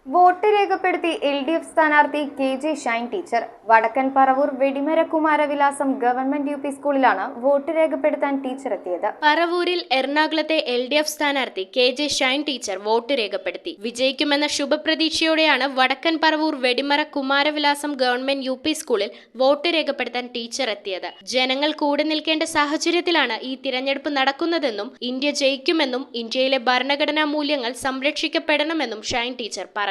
Vote രേഖപ്പെടുത്തി LDF സ്ഥാനാർത്ഥി KJ Shine teacher. വടക്കൻ പറവൂർ വെടിമര കുമാരവിലാസം ഗവൺമെന്റ് UP സ്കൂളിലാണ് വോട്ട് രേഖപ്പെടുത്താൻ ടീച്ചർ എത്തിയത്. പറവൂരിൽ എറണാകുളത്തെ LDF സ്ഥാനാർത്ഥി KJ ഷൈൻ ടീച്ചർ വോട്ട് രേഖപ്പെടുത്തി. വിജയിക്കുമെന്ന ശുഭപ്രതീക്ഷയോടെയാണ് വടക്കൻ പറവൂർ വെടിമര കുമാരവിലാസം ഗവൺമെന്റ് UP സ്കൂളിൽ വോട്ട് രേഖപ്പെടുത്താൻ ടീച്ചർ എത്തിയത്. ജനങ്ങൾ കൂടെ നിൽക്കേണ്ട സാഹചര്യത്തിലാണ് ഈ തിരഞ്ഞെടുപ്പ് നടക്കുന്നതെന്നും ഇന്ത്യ ജയിക്കുമെന്നും ഇന്ത്യയിലെ ഭരണഘടനാ മൂല്യങ്ങൾ സംരക്ഷിക്കപ്പെടണമെന്നും ഷൈൻ ടീച്ചർ പറഞ്ഞു.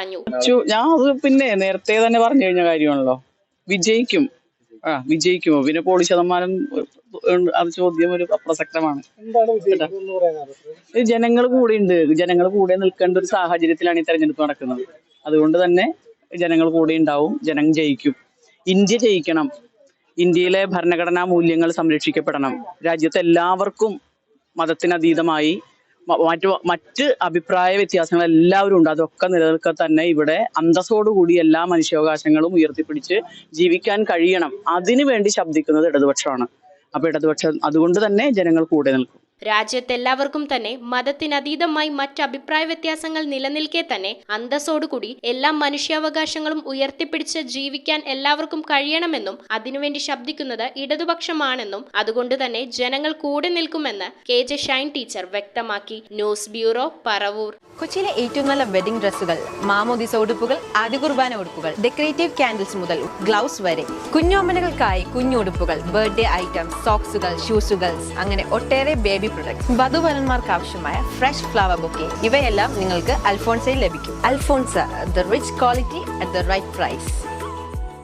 ഞാൻ അത് പിന്നെ നേരത്തെ തന്നെ പറഞ്ഞു കഴിഞ്ഞ കാര്യമാണല്ലോ. വിജയിക്കുമോ പിന്നെ പോളി ശതമാനം അത് ചോദ്യം ഒരു അപ്രസക്തമാണ്. ജനങ്ങൾ കൂടെ ഉണ്ട്, ജനങ്ങൾ കൂടെ നിൽക്കേണ്ട ഒരു സാഹചര്യത്തിലാണ് ഈ തെരഞ്ഞെടുപ്പ് നടക്കുന്നത്. അതുകൊണ്ട് തന്നെ ജനങ്ങൾ കൂടെ ഉണ്ടാവും, ജനം ജയിക്കും. ഇന്ത്യ ജയിക്കണം, ഇന്ത്യയിലെ ഭരണഘടനാ മൂല്യങ്ങൾ സംരക്ഷിക്കപ്പെടണം, രാജ്യത്തെ എല്ലാവർക്കും മതത്തിനതീതമായി മറ്റ് അഭിപ്രായ വ്യത്യാസങ്ങൾ എല്ലാവരും ഉണ്ട്, അതൊക്കെ നിലനിൽക്കെ തന്നെ ഇവിടെ അന്തസ്സോടുകൂടി എല്ലാ മനുഷ്യാവകാശങ്ങളും ഉയർത്തിപ്പിടിച്ച് ജീവിക്കാൻ കഴിയണം. അതിനു വേണ്ടി ശബ്ദിക്കുന്നത് ഇടതുപക്ഷമാണ്. അപ്പൊ ഇടതുപക്ഷം അതുകൊണ്ട് തന്നെ ജനങ്ങൾ കൂടെ നിൽക്കും. രാജ്യത്തെല്ലാവർക്കും തന്നെ മതത്തിനതീതമായി മറ്റ് അഭിപ്രായ വ്യത്യാസങ്ങൾ നിലനിൽക്കെ തന്നെ അന്തസ്സോടുകൂടി എല്ലാ മനുഷ്യാവകാശങ്ങളും ഉയർത്തിപ്പിടിച്ച് ജീവിക്കാൻ എല്ലാവർക്കും കഴിയണമെന്നും അതിനുവേണ്ടി ശബ്ദിക്കുന്നത് ഇടതുപക്ഷമാണെന്നും അതുകൊണ്ട് തന്നെ ജനങ്ങൾ കൂടെ നിൽക്കുമെന്ന് KJ ഷൈൻ ടീച്ചർ വ്യക്തമാക്കി. News bureau, Paravur. കൊച്ചിയിലെ ഏറ്റവും നല്ല വെഡിംഗ് ഡ്രസ്സുകൾ, മാമോദിസ ഉടുപ്പുകൾ, ആദ്യ കുർബാന ഉടുപ്പുകൾ, ഡെക്കറേറ്റീവ് കാൻഡിൽസ് മുതൽ ഗ്ലൗസ് വരെ, കുഞ്ഞോമനകൾക്കായി കുഞ്ഞുടുപ്പുകൾ, ബർത്ത്ഡേ ഐറ്റംസ്, സോക്സുകൾ, ഷൂസുകൾ, അങ്ങനെ ഒട്ടേറെ ബേബി പ്രൊഡക്ട്സ്, വധുവരന്മാർക്ക് ആവശ്യമായ ഫ്രഷ് ഫ്ലവർ ബൊക്കെ, ഇവയെല്ലാം നിങ്ങൾക്ക് അൽഫോൺസയിൽ ലഭിക്കും. Alphonsa, the rich quality at the right price.